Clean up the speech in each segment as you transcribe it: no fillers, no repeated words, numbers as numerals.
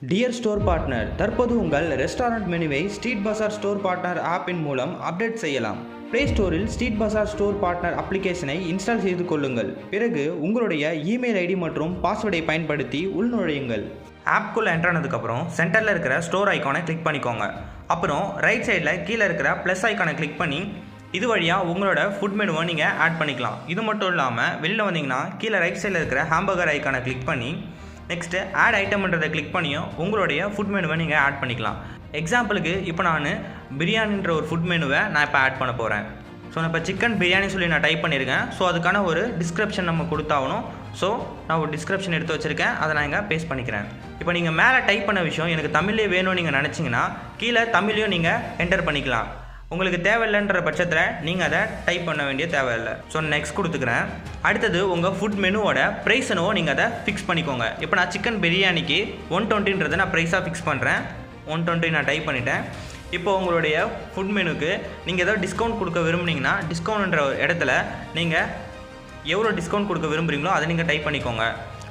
Dear store partner, தற்போது உங்கள் restaurant மெனுவை street பஸார் store partner ஆப்பின் மூலம் அப்டேட் செய்யலாம். பிளே ஸ்டோரில் ஸ்ட்ரீட் பஸார் ஸ்டோர் பார்ட்னர் அப்ளிகேஷனை இன்ஸ்டால் செய்து கொள்ளுங்கள். பிறகு உங்களுடைய இமெயில் ஐடி மற்றும் பாஸ்வேர்டை பயன்படுத்தி உள்நுழையுங்கள். ஆப்குள்ளே என்ட்ரானதுக்கப்புறம் சென்டரில் இருக்கிற ஸ்டோர் ஐக்கானை கிளிக் பண்ணிக்கோங்க. அப்புறம் ரைட் சைடில் கீழே இருக்கிற ப்ளஸ் ஐக்கானை கிளிக் பண்ணி இது வழியாக உங்களோட ஃபுட் மெனுவை நீங்கள் ஆட் பண்ணிக்கலாம். இது மட்டும் இல்லாமல் வெளியில் வந்தீங்கன்னா கீழே ரைட் சைடில் இருக்கிற ஹாம்பர்கர் ஐக்கானை கிளிக் பண்ணி நெக்ஸ்ட்டு ஆட் ஐட்டம்ன்றதை கிளிக் பண்ணியும் உங்களுடைய ஃபுட் மெனுவை நீங்கள் ஆட் பண்ணிக்கலாம். எக்ஸாம்பிளுக்கு இப்போ நான் பிரியாணின்ற ஒரு ஃபுட் மெனுவை நான் இப்போ ஆட் பண்ண போகிறேன். ஸோ நான் இப்போ சிக்கன் பிரியாணி சொல்லி நான் டைப் பண்ணியிருக்கேன். ஸோ அதுக்கான ஒரு டிஸ்கிரிப்ஷன் நம்ம கொடுத்தாகணும். ஸோ நான் ஒரு டிஸ்கிரிப்ஷன் எடுத்து வச்சுருக்கேன், அதை நான் இங்கே பேஸ்ட் பண்ணிக்கிறேன். இப்போ நீங்கள் மேலே டைப் பண்ண விஷயம் எனக்கு தமிழ்லேயே வேணும்னு நீங்கள் நினச்சிங்கன்னா கீழே தமிழ்லையும் நீங்கள் என்டர் பண்ணிக்கலாம். உங்களுக்கு தேவையில்லைன்ற பட்சத்தில் நீங்கள் அதை டைப் பண்ண வேண்டிய தேவையில்லை. ஸோ நெக்ஸ்ட் கொடுத்துக்கிறேன். அடுத்தது உங்கள் ஃபுட் மெனுவோட ப்ரைஸ் என்னவோ நீங்கள் அதை ஃபிக்ஸ் பண்ணிக்கோங்க. இப்போ நான் சிக்கன் பிரியாணிக்கு 120 நான் ப்ரைஸாக ஃபிக்ஸ் பண்ணுறேன். 120 நான் டைப் பண்ணிட்டேன். இப்போ உங்களுடைய ஃபுட் மெனுக்கு நீங்கள் ஏதோ டிஸ்கவுண்ட் கொடுக்க விரும்புனீங்கன்னா டிஸ்கவுண்ட்ன்ற இடத்துல நீங்கள் எவ்வளோ டிஸ்கவுண்ட் கொடுக்க விரும்புகிறீங்களோ அதை நீங்கள் டைப் பண்ணிக்கோங்க.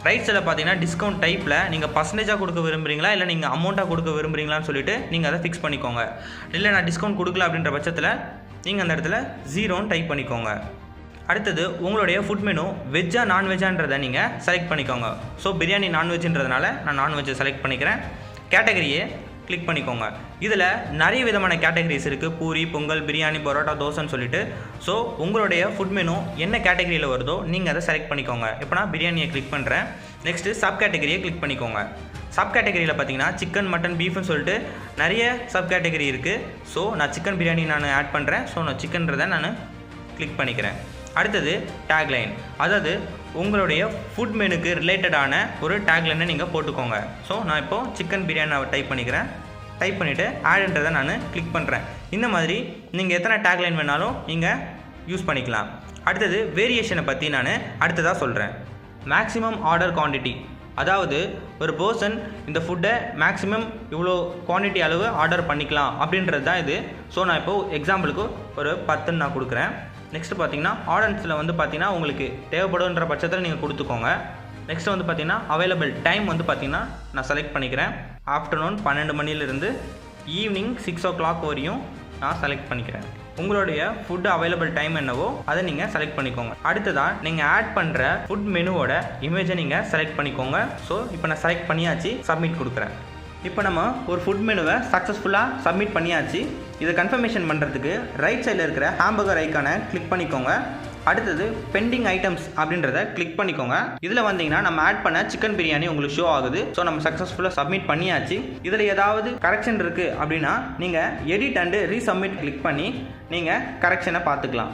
ரைட் சைடில் பார்த்தீங்கன்னா டிஸ்கவுண்ட் டைப்பில் நீங்கள் பர்சன்டேஜாக கொடுக்க விரும்புகிறீங்களா இல்லை நீங்கள் அமௌண்ட்டாக கொடுக்க விரும்புகிறீங்களான்னு சொல்லிட்டு நீங்கள் அதை ஃபிக்ஸ் பண்ணிக்கோங்க. இல்லை நான் டிஸ்கவுண்ட் கொடுக்கல அப்படின்ற பட்சத்தில் நீங்கள் அந்த இடத்துல 0ன்னு டைப் பண்ணிக்கோங்க. அடுத்தது உங்களுடைய ஃபுட் மெனு வெஜ்ஜா நான்வெஜ்ஜான்றதை நீங்கள் செலக்ட் பண்ணிக்கோங்க. ஸோ பிரியாணி நான்வெஜ்ன்றதுனால நான் நான்வெஜ்ஜை செலக்ட் பண்ணிக்கிறேன். கேட்டகரியை கிளிக் பண்ணிக்கோங்க. இதில் நிறைய விதமான கேட்டகரிஸ் இருக்குது. பூரி, பொங்கல், பிரியாணி, பரோட்டா, தோசைன்னு சொல்லிட்டு. ஸோ உங்களுடைய ஃபுட் மெனு என்ன கேட்டகரியில் வருதோ நீங்கள் அதை செலக்ட் பண்ணிக்கோங்க. இப்போ நான் பிரியாணியை கிளிக் பண்ணுறேன். நெக்ஸ்ட்டு சப் கேட்டகரியை கிளிக் பண்ணிக்கோங்க. சப் கேட்டகரியில் பார்த்தீங்கன்னா சிக்கன், மட்டன், பீஃப்னு சொல்லிட்டு நிறைய சப் கேட்டகரி இருக்குது. ஸோ நான் சிக்கன் பிரியாணி நான் ஆட் பண்ணுறேன். ஸோ நான் சிக்கன்றதை நான் கிளிக் பண்ணிக்கிறேன். அடுத்தது டேக்லைன், அதாவது உங்களுடைய ஃபுட் மெனுக்கு ரிலேட்டடான ஒரு டேக்லைனை நீங்கள் போட்டுக்கோங்க. ஸோ நான் இப்போது சிக்கன் பிரியாணி டைப் பண்ணிக்கிறேன். டைப் பண்ணிவிட்டு ஆடுன்றதை நான் கிளிக் பண்ணுறேன். இந்த மாதிரி நீங்கள் எத்தனை டேக்லைன் வேணாலும் நீங்கள் யூஸ் பண்ணிக்கலாம். அடுத்தது வேரியேஷனை பற்றி நான் அடுத்ததாக சொல்கிறேன். மேக்ஸிமம் ஆர்டர் குவான்டிட்டி, அதாவது ஒரு பர்சன் இந்த ஃபுட்டை மேக்ஸிமம் இவ்வளோ குவான்டிட்டி அளவு ஆர்டர் பண்ணிக்கலாம் அப்படின்றது தான் இது. ஸோ நான் இப்போது எக்ஸாம்பிளுக்கு ஒரு 10 நான் கொடுக்குறேன். நெக்ஸ்ட்டு பார்த்தீங்கன்னா ஆர்டர்ஸில் வந்து பார்த்தீங்கன்னா உங்களுக்கு தேவைப்படுன்ற பட்சத்தில் நீங்கள் கொடுத்துக்கோங்க. நெக்ஸ்ட்டு வந்து பார்த்தீங்கன்னா அவைலபிள் டைம் வந்து பார்த்தீங்கன்னா நான் செலக்ட் பண்ணிக்கிறேன். ஆஃப்டர்நூன் 12 மணிலேருந்து ஈவினிங் 6 o'clock வரையும் நான் செலக்ட் பண்ணிக்கிறேன். உங்களுடைய ஃபுட் அவைலபிள் டைம் என்னவோ அதை நீங்கள் செலக்ட் பண்ணிக்கோங்க. அடுத்ததாக நீங்கள் ஆட் பண்ணுற ஃபுட் மெனுவோட இமேஜை நீங்கள் செலக்ட் பண்ணிக்கோங்க. ஸோ இப்போ நான் செலக்ட் பண்ணியாச்சு, சப்மிட் கொடுக்குறேன். இப்போ நம்ம ஒரு ஃபுட் மெனுவை சக்ஸஸ்ஃபுல்லாக சப்மிட் பண்ணியாச்சு. இதை கன்ஃபர்மேஷன் பண்ணுறதுக்கு ரைட் சைடில் இருக்கிற ஹாம்பர்கர் ஐக்கானை கிளிக் பண்ணிக்கோங்க. அடுத்தது பெண்டிங் ஐட்டம்ஸ் அப்படின்றத கிளிக் பண்ணிக்கோங்க. இதில் வந்தீங்கன்னா நம்ம ஆட் பண்ண சிக்கன் பிரியாணி உங்களுக்கு ஷோ ஆகுது. ஸோ நம்ம சக்ஸஸ்ஃபுல்லாக சப்மிட் பண்ணியாச்சு. இதில் ஏதாவது கரெக்ஷன் இருக்குது அப்படின்னா நீங்கள் எடிட் அண்டு ரீசப்மிட் கிளிக் பண்ணி நீங்கள் கரெக்ஷனை பார்த்துக்கலாம்.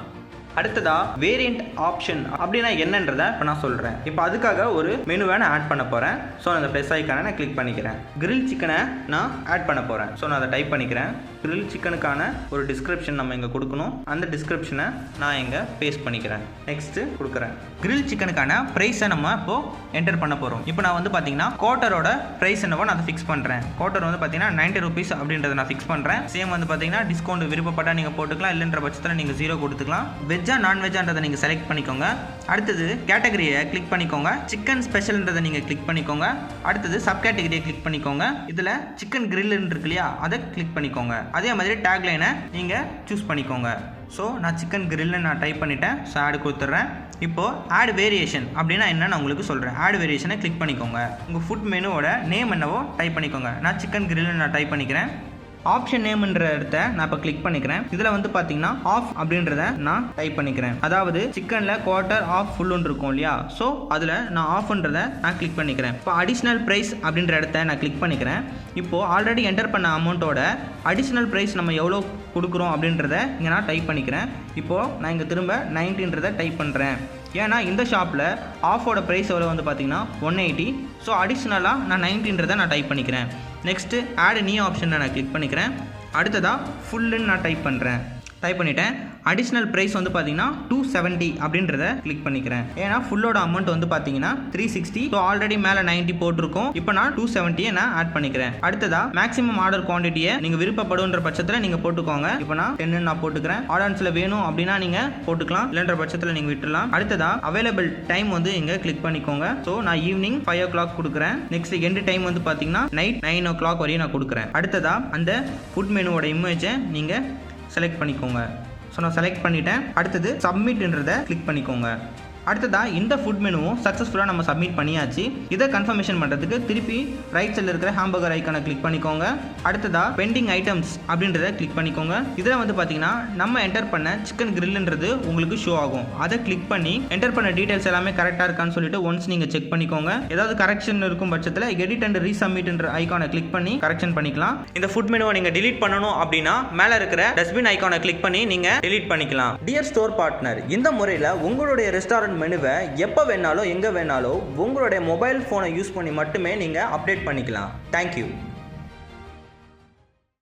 அடுத்ததாக வேரியண்ட் ஆப்ஷன் அப்படின்னா என்னன்றதை இப்போ நான் சொல்கிறேன். இப்போ அதுக்காக ஒரு மெனுவை நான் ஆட் பண்ண போகிறேன். ஸோ அந்த ப்ளஸ் ஐக்கானை நான் கிளிக் பண்ணிக்கிறேன். கிரில் சிக்கனை நான் ஆட் பண்ண போகிறேன். ஸோ நான் அதை டைப் பண்ணிக்கிறேன். கிரில் சிக்கனுக்கான ஒரு டிஸ்கிரிப்ஷன் நம்ம இங்கே கொடுக்கணும். அந்த டிஸ்கிரிப்ஷனை நான் இங்கே பேஸ்ட் பண்ணிக்கிறேன். நெக்ஸ்ட்டு கொடுக்குறேன். கிரில் சிக்கனுக்கான ப்ரைஸை நம்ம இப்போது என்டர் பண்ண போகிறோம். இப்போ நான் வந்து பார்த்தீங்கன்னா கோட்டரோட ப்ரைஸ் என்னவோ நான் அதை ஃபிக்ஸ் பண்ணுறேன். கோட்டர் வந்து பார்த்தீங்கன்னா 90 rupees அப்படின்றத நான் ஃபிக்ஸ் பண்ணுறேன். சேம் வந்து பார்த்தீங்கன்னா டிஸ்கவுண்ட் விருப்பப்பட்டால் நீங்கள் போட்டுக்கலாம், இல்லைன்ற பட்சத்தில் நீங்கள் 0 கொடுத்துக்கலாம். வெஜ்ஜா நான்வெஜ்ஜான்றதை நீங்கள் செலக்ட் பண்ணிக்கோங்க. அடுத்தது கேட்டகரியை கிளிக் பண்ணிக்கோங்க. சிக்கன் ஸ்பெஷல்ன்றதை நீங்கள் கிளிக் பண்ணிக்கோங்க. அடுத்தது சப் கேட்டகரியை கிளிக் பண்ணிக்கோங்க. இதில் சிக்கன் கிரில்னு இருக்கு இல்லையா, அதை கிளிக் பண்ணிக்கோங்க. அதே மாதிரி டேக்லைனை நீங்கள் சூஸ் பண்ணிக்கோங்க. ஸோ நான் சிக்கன் கிரில்னு நான் டைப் பண்ணிட்டேன். ஸோ ஆட் கொடுத்துட்றேன். இப்போது ஆட் வேரியேஷன் அப்படின்னா என்ன நான் உங்களுக்கு சொல்கிறேன். ஆட் வேரியேஷனை கிளிக் பண்ணிக்கோங்க. உங்கள் ஃபுட் மெனுவோட நேம் என்னவோ டைப் பண்ணிக்கோங்க. நான் சிக்கன் கிரில்னு நான் டைப் பண்ணிக்கிறேன். ஆப்ஷன் நேம்ன்ற இடத்த நான் இப்போ கிளிக் பண்ணிக்கிறேன். இதில் வந்து பார்த்தீங்கன்னா ஆஃப் அப்படின்றத நான் டைப் பண்ணிக்கிறேன். அதாவது சிக்கனில் குவார்ட்டர் ஆஃப் ஃபுல்லுன்னு இருக்கும் இல்லையா, ஸோ அதில் நான் ஆஃப்ன்றதை நான் கிளிக் பண்ணிக்கிறேன். இப்போ அடிஷ்னல் ப்ரைஸ் அப்படின்ற இடத்த நான் கிளிக் பண்ணிக்கிறேன். இப்போது ஆல்ரெடி என்டர் பண்ண அமௌண்ட்டோட அடிஷ்னல் ப்ரைஸ் நம்ம எவ்வளோ கொடுக்குறோம் அப்படின்றத இங்கே நான் டைப் பண்ணிக்கிறேன். இப்போது நான் இங்கே திரும்ப 90ன்றதை டைப் பண்ணுறேன். ஏன்னா இந்த ஷாப்பில் ஆஃபோட ப்ரைஸ் எவ்வளோ வந்து பார்த்தீங்கன்னா 180. ஸோ அடிஷ்னலாக நான் 90ன்றதை நான் டைப் பண்ணிக்கிறேன். நெக்ஸ்ட்டு ஆட் நியூ ஆப்ஷனை நான் கிளிக் பண்ணிக்கிறேன். அடுத்ததாக ஃபுல்லுன்னு நான் டைப் பண்ணுறேன். டைப் பண்ணிட்டேன். அடிஷ்னல் ப்ரைஸ் வந்து பார்த்தீங்கன்னா 270 அப்படின்றத கிளிக் பண்ணிக்கிறேன். ஏன்னா ஃபுல்லோட அமௌண்ட் வந்து பார்த்தீங்கன்னா 360. ஸோ ஆல்ரெடி மேலே 90 போட்டிருக்கோம். இப்போ நான் 270 நான் ஆட் பண்ணிக்கிறேன். அடுத்ததா மேக்ஸிமம் ஆர்டர் குவான்டிட்டியை நீங்கள் விருப்பப்படுன்ற பட்சத்தில் நீங்கள் போட்டுக்கோங்க. இப்போ நான் 10 நான் போட்டுக்கிறேன். ஆர்டர்ஸில் வேணும் அப்படின்னா நீங்கள் போட்டுக்கலாம், இல்லைன்ற பட்சத்தில் நீங்கள் விட்டுடலாம். அடுத்ததா அவைலபிள் டைம் வந்து இங்கே கிளிக் பண்ணிக்கோங்க. ஸோ நான் ஈவினிங் 5 o'clock கொடுக்குறேன். நெக்ஸ்ட் எண்டு டைம் வந்து பார்த்தீங்கன்னா நைட் 9 o'clock வரையும் நான் கொடுக்குறேன். அடுத்ததா அந்த ஃபுட் மெனுவோட இமேஜை நீங்கள் செலக்ட் பண்ணிக்கோங்க. ஸோ நான் செலக்ட் பண்ணிட்டேன். அடுத்தது சப்மிட்ன்றதை கிளிக் பண்ணிக்கோங்க. அடுத்ததாக இந்த ஃபுட் மெனுவும் சக்ஸஸ்ஃபுல்லாக நம்ம சப்மிட் பண்ணியாச்சு. இதை கன்ஃபர்மேஷன் பண்ணுறதுக்கு திருப்பி ரைட் சைடில் இருக்கிற ஹாம்பர்கர் ஐக்கானை கிளிக் பண்ணிக்கோங்க. அடுத்ததாக பெண்டிங் ஐட்டம்ஸ் அப்படின்றத கிளிக் பண்ணிக்கோங்க. இதில் வந்து பார்த்தீங்கன்னா நம்ம என்டர் பண்ண சிக்கன் கிரில்ன்றது உங்களுக்கு ஷோ ஆகும். அதை கிளிக் பண்ணி என்டர் பண்ண டீட்டெயில்ஸ் எல்லாமே கரெக்டாக இருக்கான்னு சொல்லிட்டு ஒன்ஸ் நீங்கள் செக் பண்ணிக்கோங்க. ஏதாவது கரெக்ஷன் இருக்கும் பட்சத்தில் எடிட் அண்ட் ரீசப்மிட்ன்ற ஐக்கானை கிளிக் பண்ணி கரெக்ஷன் பண்ணிக்கலாம். இந்த ஃபுட் மெனுவை நீங்கள் டிலீட் பண்ணணும் அப்படின்னா மேலே இருக்கிற டஸ்ட்பின் ஐக்கானை கிளிக் பண்ணி நீங்கள் டிலீட் பண்ணிக்கலாம். டியர் ஸ்டோர் பார்ட்னர், இந்த முறையில் உங்களுடைய ரெஸ்டாரண்ட் மெனுவை எப்போ வேணாலும் எங்கே வேணாலும் உங்களுடைய மொபைல் ஃபோனை யூஸ் பண்ணி மட்டுமே நீங்கள் அப்டேட் பண்ணிக்கலாம். தேங்க்யூ.